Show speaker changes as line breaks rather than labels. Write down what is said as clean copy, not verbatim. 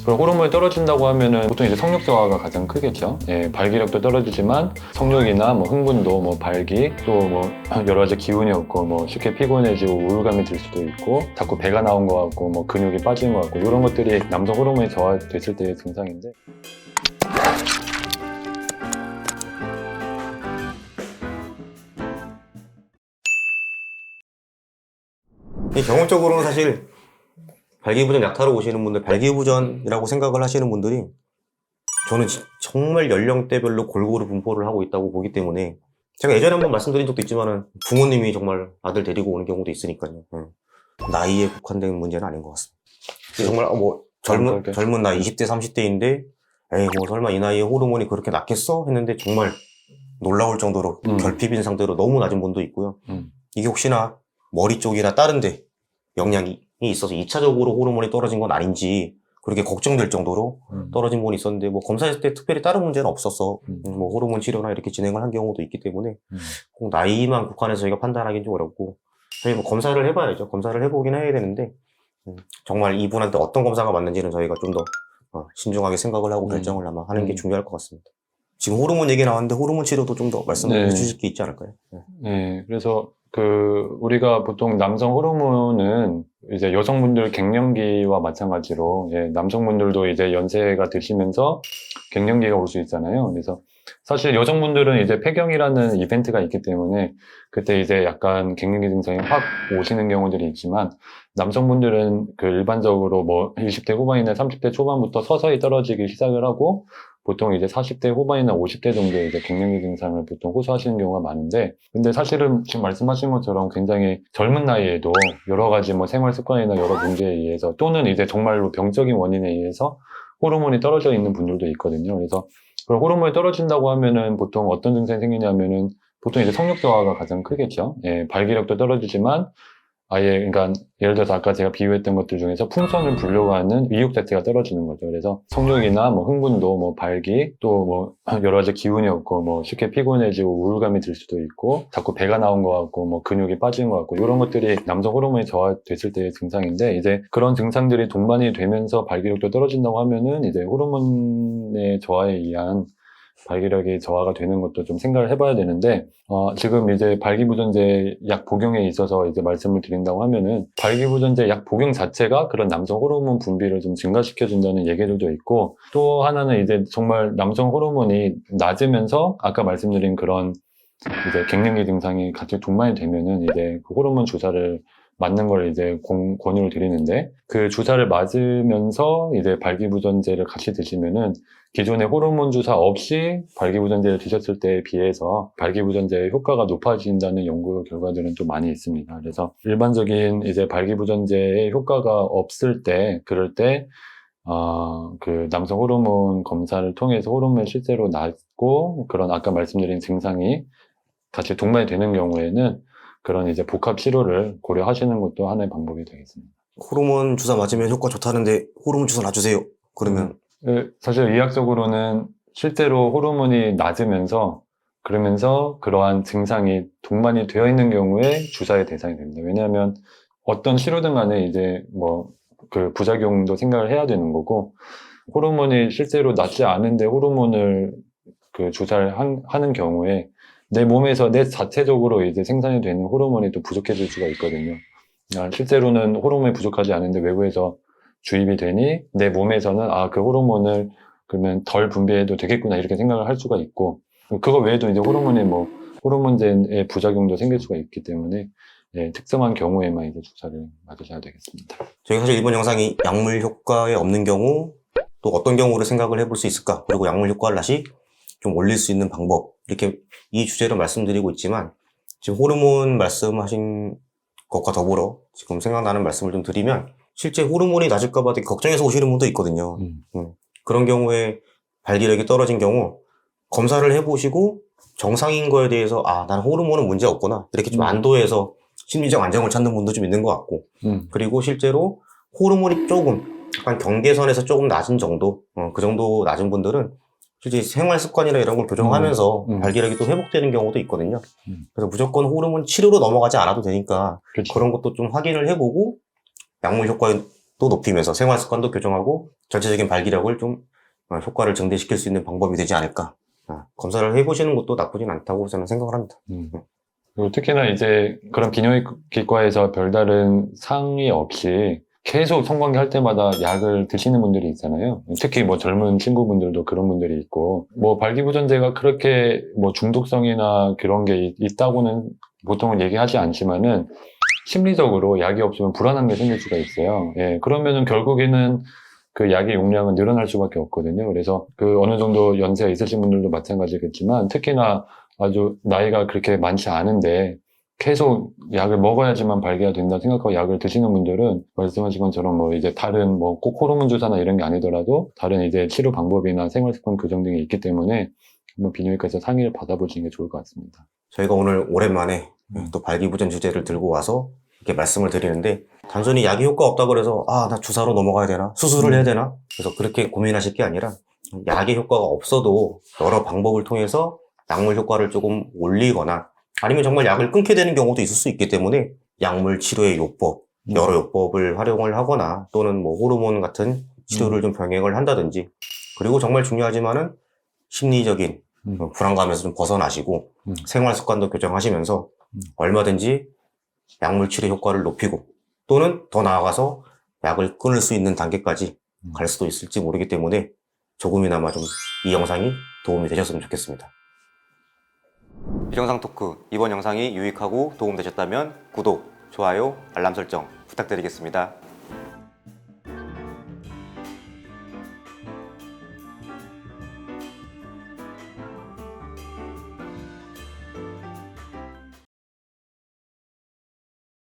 그리고 호르몬이 떨어진다고 하면은 보통 이제 성욕 저하가 가장 크겠죠. 예, 발기력도 떨어지지만 성욕이나 뭐 흥분도, 뭐 발기, 또 뭐 여러 가지 기운이 없고 뭐 쉽게 피곤해지고 우울감이 들 수도 있고 자꾸 배가 나온 것 같고 뭐 근육이 빠진 것 같고 이런 것들이 남성 호르몬이 저하됐을 때의 증상인데.
경험적으로는 사실 발기부전 약타로 오시는 분들, 발기부전이라고 생각을 하시는 분들이 저는 정말 연령대별로 골고루 분포를 하고 있다고 보기 때문에 제가 예전에 한번 말씀드린 적도 있지만은 부모님이 정말 아들 데리고 오는 경우도 있으니까요. 나이에 국한된 문제는 아닌 것 같습니다. 정말 뭐 젊은 나이 20대, 30대인데 에이 뭐 설마 이 나이에 호르몬이 그렇게 낮겠어? 했는데 정말 놀라울 정도로 결핍인 상태로 너무 낮은 분도 있고요. 이게 혹시나 머리 쪽이나 다른 데 영향이 있어서 2차적으로 호르몬이 떨어진 건 아닌지 그렇게 걱정될 정도로 떨어진 분이 있었는데 뭐 검사했을 때 특별히 다른 문제는 없어서 뭐 호르몬 치료나 이렇게 진행을 한 경우도 있기 때문에 꼭 나이만 국한해서 저희가 판단하기는 좀 어렵고 저희 뭐 검사를 해봐야죠. 검사를 해보긴 해야 되는데 정말 이분한테 어떤 검사가 맞는지는 저희가 좀 더 신중하게 생각을 하고 결정을 아마 하는 게 중요할 것 같습니다. 지금 호르몬 얘기 나왔는데 호르몬 치료도 좀 더 말씀해 주실 게 있지 않을까요?
네, 그래서 우리가 보통 남성 호르몬은 이제 여성분들 갱년기와 마찬가지로, 남성분들도 이제 연세가 드시면서 갱년기가 올 수 있잖아요. 그래서 사실 여성분들은 이제 폐경이라는 이벤트가 있기 때문에 그때 이제 약간 갱년기 증상이 확 오시는 경우들이 있지만 남성분들은 일반적으로 뭐 20대 후반이나 30대 초반부터 서서히 떨어지기 시작을 하고 보통 이제 40대 후반이나 50대 정도에 이제 갱년기 증상을 보통 호소하시는 경우가 많은데, 근데 사실은 지금 말씀하신 것처럼 굉장히 젊은 나이에도 여러 가지 뭐 생활 습관이나 여러 문제에 의해서 또는 이제 정말로 병적인 원인에 의해서 호르몬이 떨어져 있는 분들도 있거든요. 그래서 그런 호르몬이 떨어진다고 하면은 보통 어떤 증상이 생기냐면은 보통 이제 성욕 저하가 가장 크겠죠. 예, 발기력도 떨어지지만 아예, 그러니까 예를 들어서 아까 제가 비유했던 것들 중에서 풍선을 불려고 하는 의욕 자체가 떨어지는 거죠. 그래서 성욕이나 뭐 흥분도, 뭐 발기, 또 뭐 여러 가지 기운이 없고 뭐 쉽게 피곤해지고 우울감이 들 수도 있고 자꾸 배가 나온 것 같고 뭐 근육이 빠진 것 같고 이런 것들이 남성 호르몬이 저하됐을 때의 증상인데, 이제 그런 증상들이 동반이 되면서 발기력도 떨어진다고 하면은 이제 호르몬의 저하에 의한 발기력이 저하가 되는 것도 좀 생각을 해봐야 되는데, 지금 이제 발기부전제 약 복용에 있어서 이제 말씀을 드린다고 하면은, 발기부전제 약 복용 자체가 그런 남성 호르몬 분비를 좀 증가시켜준다는 얘기들도 있고, 또 하나는 이제 정말 남성 호르몬이 낮으면서, 아까 말씀드린 그런 이제 갱년기 증상이 같이 동반이 되면은 이제 그 호르몬 주사를 맞는 걸 이제 권유를 드리는데, 그 주사를 맞으면서 이제 발기부전제를 같이 드시면은 기존의 호르몬 주사 없이 발기부전제를 드셨을 때에 비해서 발기부전제의 효과가 높아진다는 연구 결과들은 또 많이 있습니다. 그래서 일반적인 이제 발기부전제의 효과가 없을 때, 그럴 때 그 남성 호르몬 검사를 통해서 호르몬이 실제로 낮고 그런 아까 말씀드린 증상이 같이 동반이 되는 경우에는 그런 이제 복합 치료를 고려하시는 것도 하나의 방법이 되겠습니다.
호르몬 주사 맞으면 효과 좋다는데 호르몬 주사 놔주세요. 그러면
사실 의학적으로는 실제로 호르몬이 낮으면서 그러면서 그러한 증상이 동반이 되어 있는 경우에 주사의 대상이 됩니다. 왜냐하면 어떤 치료든 간에 이제 뭐 그 부작용도 생각을 해야 되는 거고, 호르몬이 실제로 낮지 않은데 호르몬을 주사를 하는 경우에 내 몸에서 내 자체적으로 이제 생산이 되는 호르몬이 또 부족해질 수가 있거든요. 실제로는 호르몬이 부족하지 않은데 외부에서 주입이 되니 내 몸에서는 그 호르몬을 그러면 덜 분비해도 되겠구나 이렇게 생각을 할 수가 있고, 그거 외에도 이제 호르몬제의 부작용도 생길 수가 있기 때문에 특정한 경우에만 이제 주사를 맞으셔야 되겠습니다.
저희가 사실 이번 영상이 약물 효과에 없는 경우 또 어떤 경우를 생각을 해볼 수 있을까, 그리고 약물 효과를 다시 좀 올릴 수 있는 방법, 이렇게 이 주제로 말씀드리고 있지만 지금 호르몬 말씀하신 것과 더불어 지금 생각나는 말씀을 좀 드리면, 실제 호르몬이 낮을까봐 되게 걱정해서 오시는 분도 있거든요. 그런 경우에 발기력이 떨어진 경우 검사를 해보시고 정상인 거에 대해서 나는 호르몬은 문제 없구나 이렇게 좀 안도해서 심리적 안정을 찾는 분도 좀 있는 것 같고, 그리고 실제로 호르몬이 조금 약간 경계선에서 조금 낮은 정도, 그 정도 낮은 분들은 실제 생활 습관이나 이런 걸 교정하면서 발기력이 또 회복되는 경우도 있거든요. 그래서 무조건 호르몬 치료로 넘어가지 않아도 되니까 그런 것도 좀 확인을 해보고 약물 효과도 높이면서 생활 습관도 교정하고 전체적인 발기력을 좀 효과를 증대시킬 수 있는 방법이 되지 않을까. 검사를 해보시는 것도 나쁘진 않다고 저는 생각을 합니다.
그리고 특히나 이제 그런 비뇨기과에서 별다른 상의 없이 계속 성관계 할 때마다 약을 드시는 분들이 있잖아요. 특히 뭐 젊은 친구분들도 그런 분들이 있고, 뭐 발기부전제가 그렇게 뭐 중독성이나 그런 게 있다고는 보통은 얘기하지 않지만은 심리적으로 약이 없으면 불안한 게 생길 수가 있어요. 예, 그러면은 결국에는 그 약의 용량은 늘어날 수밖에 없거든요. 그래서 그 어느 정도 연세가 있으신 분들도 마찬가지겠지만 특히나 아주 나이가 그렇게 많지 않은데 계속 약을 먹어야지만 발기가 된다 생각하고 약을 드시는 분들은 말씀하신 것처럼 뭐 이제 다른 뭐 꼭 호르몬 주사나 이런 게 아니더라도 다른 이제 치료 방법이나 생활습관 교정 등이 있기 때문에 한번 비뇨기과에서 상의를 받아보시는 게 좋을 것 같습니다.
저희가 오늘 오랜만에 또 발기부전 주제를 들고 와서 이렇게 말씀을 드리는데 단순히 약이 효과 없다고 그래서 나 주사로 넘어가야 되나? 수술을 해야 되나? 그래서 그렇게 고민하실 게 아니라 약의 효과가 없어도 여러 방법을 통해서 약물 효과를 조금 올리거나 아니면 정말 약을 끊게 되는 경우도 있을 수 있기 때문에 약물 치료의 요법, 여러 요법을 활용을 하거나 또는 뭐 호르몬 같은 치료를 좀 병행을 한다든지 그리고 정말 중요하지만은 심리적인 불안감에서 좀 벗어나시고 생활 습관도 교정하시면서 얼마든지 약물 치료 효과를 높이고 또는 더 나아가서 약을 끊을 수 있는 단계까지 갈 수도 있을지 모르기 때문에 조금이나마 좀 이 영상이 도움이 되셨으면 좋겠습니다. 비정상 토크 이번 영상이 유익하고 도움되셨다면 구독, 좋아요, 알람 설정 부탁드리겠습니다.